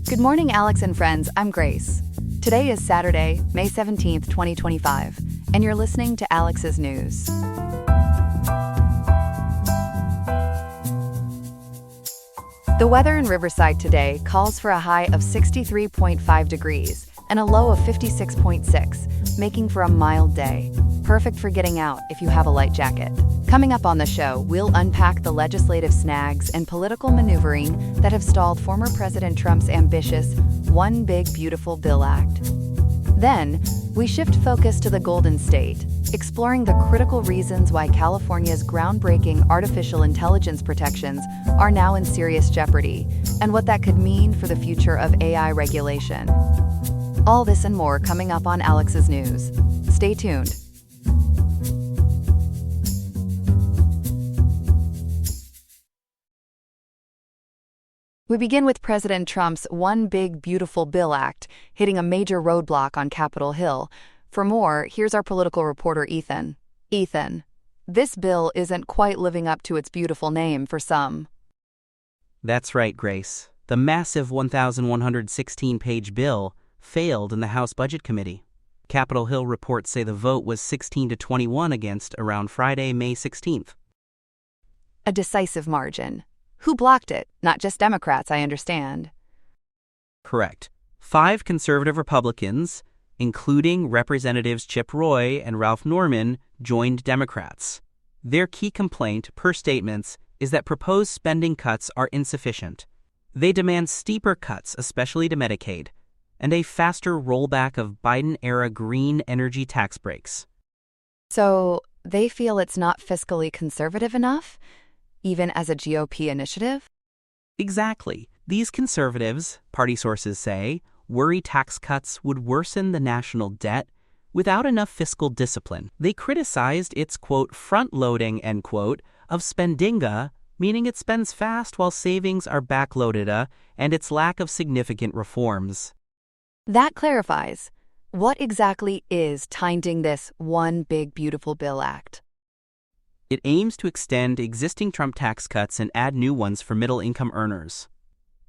Good morning, Alex and friends. I'm Grace. Today is Saturday, May 17th, 2025, and you're listening to Alex's News. The weather in Riverside today calls for a high of 63.5 degrees and a low of 56.6, making for a mild day, perfect for getting out if you have a light jacket. Coming up on the show, we'll unpack the legislative snags and political maneuvering that have stalled former President Trump's ambitious One Big Beautiful Bill Act. Then, we shift focus to the Golden State, exploring the critical reasons why California's groundbreaking artificial intelligence protections are now in serious jeopardy, and what that could mean for the future of AI regulation. All this and more coming up on Alex's News. Stay tuned. We begin with President Trump's One Big Beautiful Bill Act hitting a major roadblock on Capitol Hill. For more, here's our political reporter, Ethan. Ethan, this bill isn't quite living up to its beautiful name for some. That's right, Grace. The massive 1,116-page bill failed in the House Budget Committee. Capitol Hill reports say the vote was 16-21 against around Friday, May 16th. A decisive margin. Who blocked it? Not just Democrats, I understand. Correct. 5 conservative Republicans, including Representatives Chip Roy and Ralph Norman, joined Democrats. Their key complaint, per statements, is that proposed spending cuts are insufficient. They demand steeper cuts, especially to Medicaid, and a faster rollback of Biden-era green energy tax breaks. So they feel it's not fiscally conservative enough, even as a GOP initiative? Exactly. These conservatives, party sources say, worry tax cuts would worsen the national debt without enough fiscal discipline. They criticized its, quote, front-loading, end quote, of spendinga, meaning it spends fast while savings are backloaded, and its lack of significant reforms. That clarifies. What exactly is tying this One Big Beautiful Bill Act? It aims to extend existing Trump tax cuts and add new ones for middle-income earners.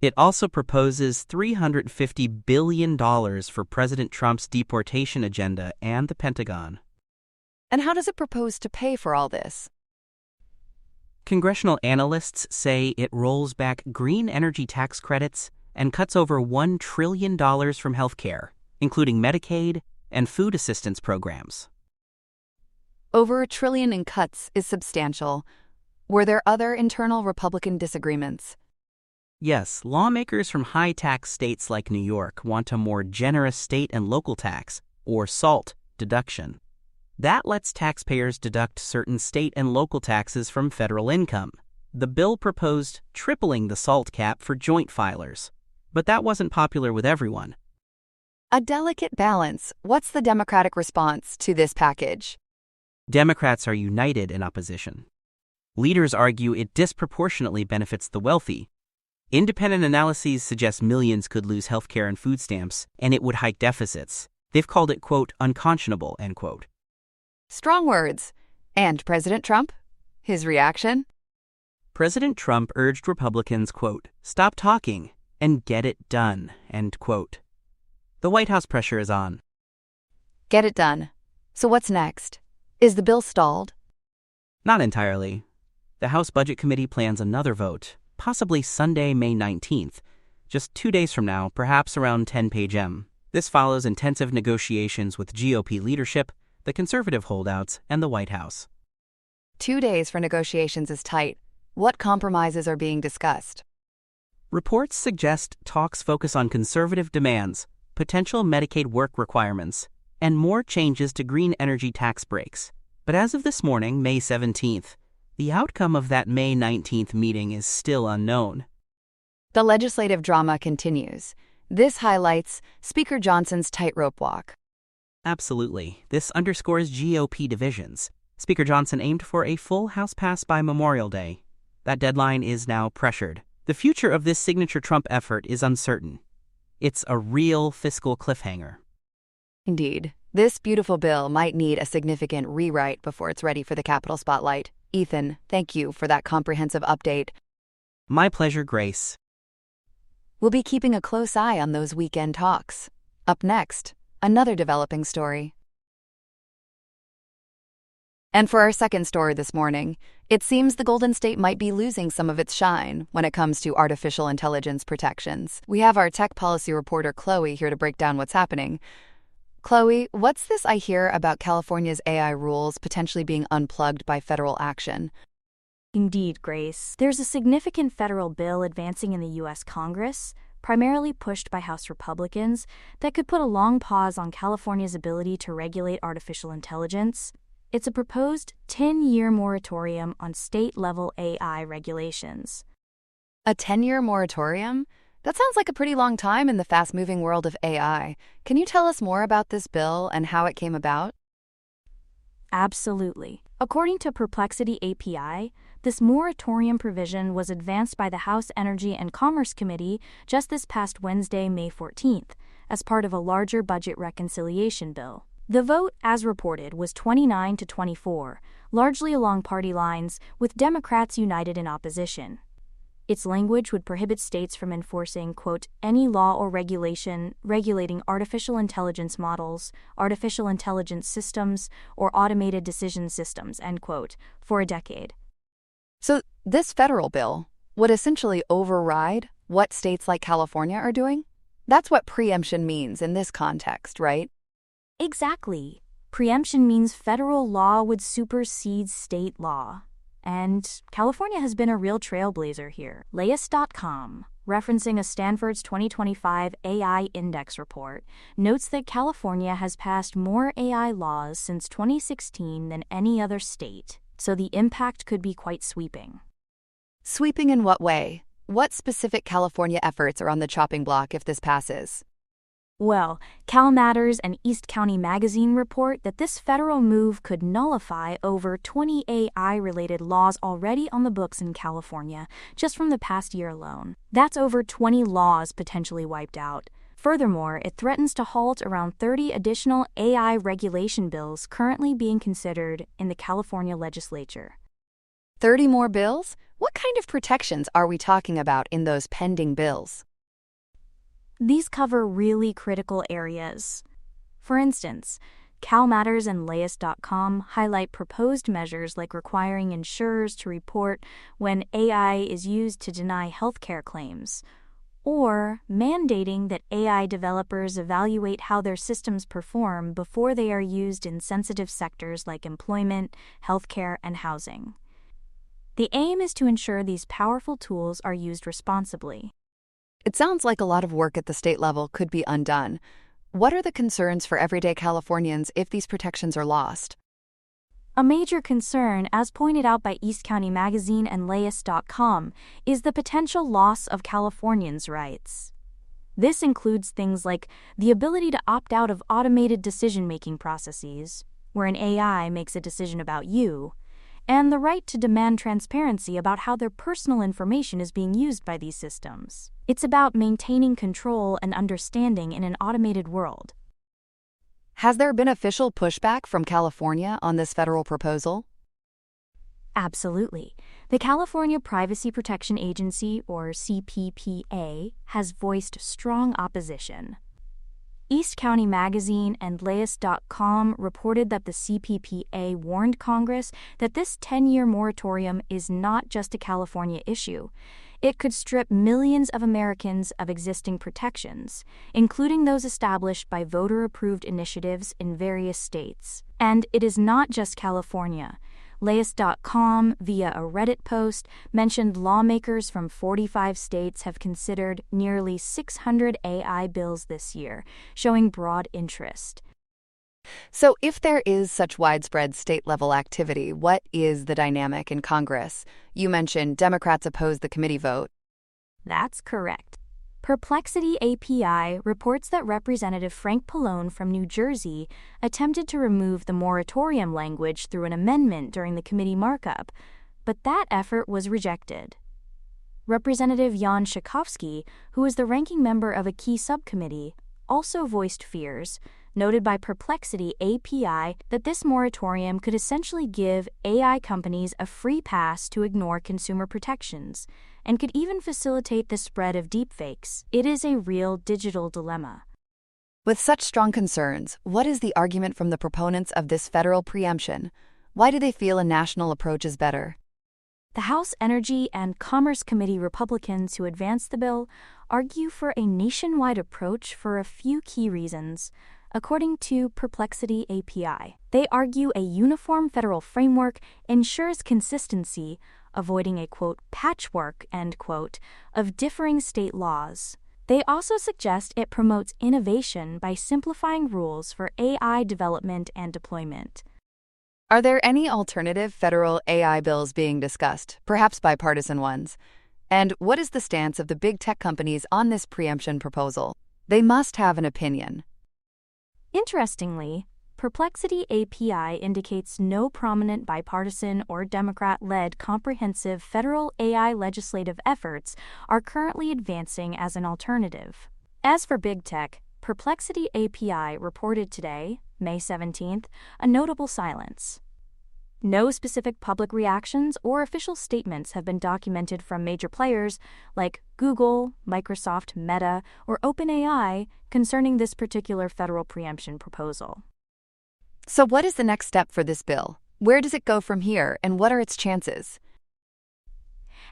It also proposes $350 billion for President Trump's deportation agenda and the Pentagon. And how does it propose to pay for all this? Congressional analysts say it rolls back green energy tax credits and cuts over $1 trillion from healthcare, including Medicaid and food assistance programs. Over $1 trillion in cuts is substantial. Were there other internal Republican disagreements? Yes, lawmakers from high-tax states like New York want a more generous state and local tax, or SALT, deduction. That lets taxpayers deduct certain state and local taxes from federal income. The bill proposed tripling the SALT cap for joint filers, but that wasn't popular with everyone. A delicate balance. What's the Democratic response to this package? Democrats are united in opposition. Leaders argue it disproportionately benefits the wealthy. Independent analyses suggest millions could lose health care and food stamps, and it would hike deficits. They've called it, quote, unconscionable, end quote. Strong words. And President Trump? His reaction? President Trump urged Republicans, quote, stop talking and get it done, end quote. The White House pressure is on. Get it done. So what's next? Is the bill stalled? Not entirely. The House Budget Committee plans another vote, possibly Sunday, May 19th, just 2 days from now, perhaps around 10 p.m. This follows intensive negotiations with GOP leadership, the conservative holdouts, and the White House. 2 days for negotiations is tight. What compromises are being discussed? Reports suggest talks focus on conservative demands, potential Medicaid work requirements, and more changes to green energy tax breaks. But as of this morning, May 17th, the outcome of that May 19th meeting is still unknown. The legislative drama continues. This highlights Speaker Johnson's tightrope walk. Absolutely. This underscores GOP divisions. Speaker Johnson aimed for a full House pass by Memorial Day. That deadline is now pressured. The future of this signature Trump effort is uncertain. It's a real fiscal cliffhanger. Indeed. This beautiful bill might need a significant rewrite before it's ready for the Capitol spotlight. Ethan, thank you for that comprehensive update. My pleasure, Grace. We'll be keeping a close eye on those weekend talks. Up next, another developing story. And for our second story this morning, it seems the Golden State might be losing some of its shine when it comes to artificial intelligence protections. We have our tech policy reporter Chloe here to break down what's happening. Chloe, what's this I hear about California's AI rules potentially being unplugged by federal action? Indeed, Grace. There's a significant federal bill advancing in the U.S. Congress, primarily pushed by House Republicans, that could put a long pause on California's ability to regulate artificial intelligence. It's a proposed 10-year moratorium on state-level AI regulations. A 10-year moratorium? That sounds like a pretty long time in the fast-moving world of AI. Can you tell us more about this bill and how it came about? Absolutely. According to Perplexity API, this moratorium provision was advanced by the House Energy and Commerce Committee just this past Wednesday, May 14th, as part of a larger budget reconciliation bill. The vote, as reported, was 29 to 24, largely along party lines, with Democrats united in opposition. Its language would prohibit states from enforcing, quote, any law or regulation regulating artificial intelligence models, artificial intelligence systems, or automated decision systems, end quote, for a decade. So this federal bill would essentially override what states like California are doing? That's what preemption means in this context, right? Exactly. Preemption means federal law would supersede state law. And California has been a real trailblazer here. Layus.com, referencing a Stanford's 2025 AI Index report, notes that California has passed more AI laws since 2016 than any other state, so the impact could be quite sweeping. Sweeping in what way? What specific California efforts are on the chopping block if this passes? Well, Cal Matters and East County Magazine report that this federal move could nullify over 20 AI-related laws already on the books in California, just from the past year alone. That's over 20 laws potentially wiped out. Furthermore, it threatens to halt around 30 additional AI regulation bills currently being considered in the California legislature. 30 more bills? What kind of protections are we talking about in those pending bills? These cover really critical areas. For instance, Cal Matters and Layus.com highlight proposed measures like requiring insurers to report when AI is used to deny healthcare claims, or mandating that AI developers evaluate how their systems perform before they are used in sensitive sectors like employment, healthcare, and housing. The aim is to ensure these powerful tools are used responsibly. It sounds like a lot of work at the state level could be undone. What are the concerns for everyday Californians if these protections are lost? A major concern, as pointed out by East County Magazine and Layus.com, is the potential loss of Californians' rights. This includes things like the ability to opt out of automated decision-making processes, where an AI makes a decision about you, and the right to demand transparency about how their personal information is being used by these systems. It's about maintaining control and understanding in an automated world. Has there been official pushback from California on this federal proposal? Absolutely. The California Privacy Protection Agency, or CPPA, has voiced strong opposition. East County Magazine and Layus.com reported that the CPPA warned Congress that this 10-year moratorium is not just a California issue. It could strip millions of Americans of existing protections, including those established by voter-approved initiatives in various states. And it is not just California. Layus.com, via a Reddit post, mentioned lawmakers from 45 states have considered nearly 600 AI bills this year, showing broad interest. So if there is such widespread state-level activity, what is the dynamic in Congress? You mentioned Democrats oppose the committee vote. That's correct. Perplexity API reports that Representative Frank Pallone from New Jersey attempted to remove the moratorium language through an amendment during the committee markup, but that effort was rejected. Representative Jan Schakowsky, who is the ranking member of a key subcommittee, also voiced fears, noted by Perplexity API that this moratorium could essentially give AI companies a free pass to ignore consumer protections and could even facilitate the spread of deepfakes. It is a real digital dilemma. With such strong concerns, what is the argument from the proponents of this federal preemption? Why do they feel a national approach is better? The House Energy and Commerce Committee Republicans who advanced the bill argue for a nationwide approach for a few key reasons. According to Perplexity API, they argue a uniform federal framework ensures consistency, avoiding a, quote, patchwork, end quote, of differing state laws. They also suggest it promotes innovation by simplifying rules for AI development and deployment. Are there any alternative federal AI bills being discussed, perhaps bipartisan ones? And what is the stance of the big tech companies on this preemption proposal? They must have an opinion. Interestingly, Perplexity API indicates no prominent bipartisan or Democrat-led comprehensive federal AI legislative efforts are currently advancing as an alternative. As for big tech, Perplexity API reported today, May 17th, a notable silence. No specific public reactions or official statements have been documented from major players like Google, Microsoft, Meta, or OpenAI concerning this particular federal preemption proposal. So what is the next step for this bill? Where does it go from here, and what are its chances?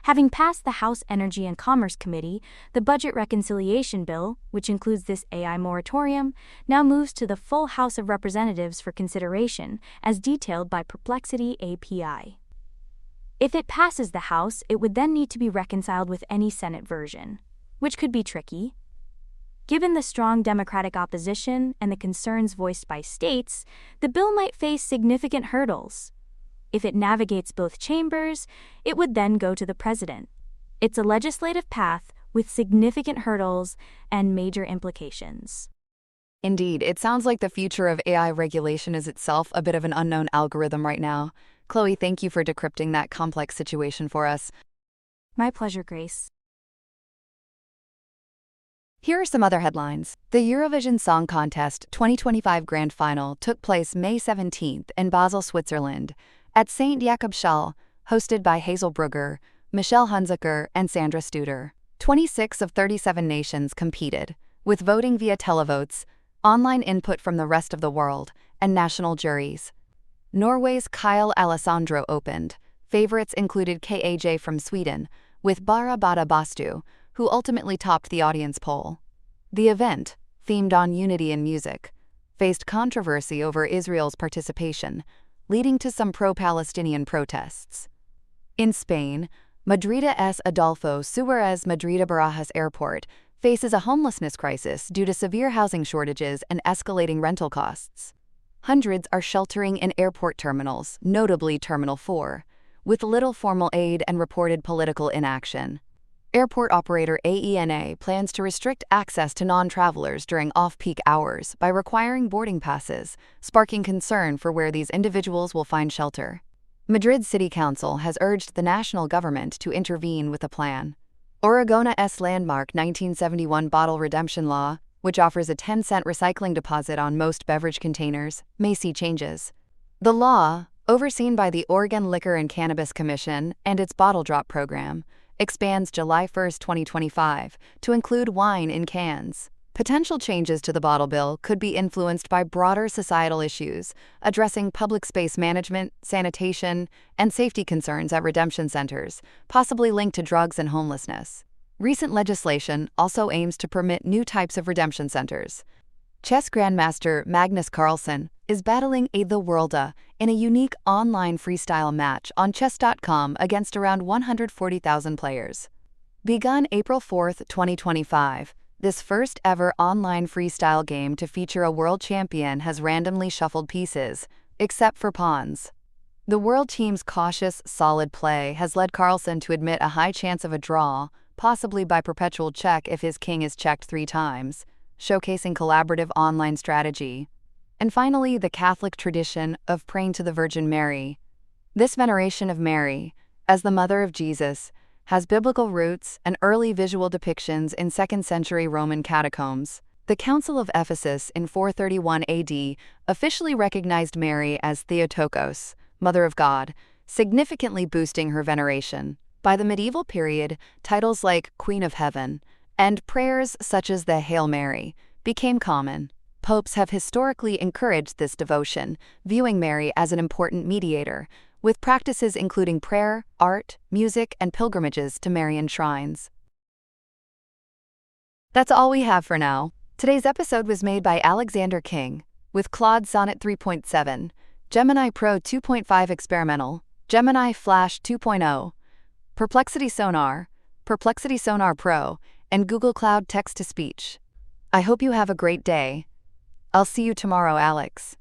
Having passed the House Energy and Commerce Committee, the Budget Reconciliation Bill, which includes this AI moratorium, now moves to the full House of Representatives for consideration, as detailed by Perplexity API. If it passes the House, it would then need to be reconciled with any Senate version, which could be tricky. Given the strong Democratic opposition and the concerns voiced by states, the bill might face significant hurdles. If it navigates both chambers, it would then go to the president. It's a legislative path with significant hurdles and major implications. Indeed, it sounds like the future of AI regulation is itself a bit of an unknown algorithm right now. Chloe, thank you for decrypting that complex situation for us. My pleasure, Grace. Here are some other headlines. The Eurovision Song Contest 2025 Grand Final took place May 17th in Basel, Switzerland, at St. Jakobschale, hosted by Hazel Brugger, Michelle Hunziker, and Sandra Studer. 26 of 37 nations competed, with voting via televotes, online input from the rest of the world, and national juries. Norway's Kyle Alessandro opened. Favorites included KAJ from Sweden, with Bara Bada Bastu, who ultimately topped the audience poll. The event, themed on unity in music, faced controversy over Israel's participation, leading to some pro-Palestinian protests. In Spain, Madrid-S Adolfo Suárez Madrid-Barajas Airport faces a homelessness crisis due to severe housing shortages and escalating rental costs. Hundreds are sheltering in airport terminals, notably Terminal 4, with little formal aid and reported political inaction. Airport operator AENA plans to restrict access to non-travelers during off-peak hours by requiring boarding passes, sparking concern for where these individuals will find shelter. Madrid City Council has urged the national government to intervene with a plan. Oregon's landmark 1971 bottle redemption law, which offers a 10-cent recycling deposit on most beverage containers, may see changes. The law, overseen by the Oregon Liquor and Cannabis Commission and its bottle drop program, expands July 1, 2025, to include wine in cans. Potential changes to the bottle bill could be influenced by broader societal issues, addressing public space management, sanitation, and safety concerns at redemption centers, possibly linked to drugs and homelessness. Recent legislation also aims to permit new types of redemption centers. Chess grandmaster Magnus Carlsen is battling the Worlda in a unique online freestyle match on chess.com against around 140,000 players. Begun April 4, 2025, this first-ever online freestyle game to feature a world champion has randomly shuffled pieces, except for pawns. The world team's cautious, solid play has led Carlsen to admit a high chance of a draw, possibly by perpetual check if his king is checked 3 times, showcasing collaborative online strategy. And finally, the Catholic tradition of praying to the Virgin Mary. This veneration of Mary, as the mother of Jesus, has biblical roots and early visual depictions in 2nd century Roman catacombs. The Council of Ephesus in 431 AD officially recognized Mary as Theotokos, Mother of God, significantly boosting her veneration. By the medieval period, titles like Queen of Heaven and prayers such as the Hail Mary became common. Popes have historically encouraged this devotion, viewing Mary as an important mediator, with practices including prayer, art, music, and pilgrimages to Marian shrines. That's all we have for now. Today's episode was made by Alexander King, with Claude Sonnet 3.7, Gemini Pro 2.5 Experimental, Gemini Flash 2.0, Perplexity Sonar Pro, and Google Cloud Text-to-Speech. I hope you have a great day. I'll see you tomorrow, Alex.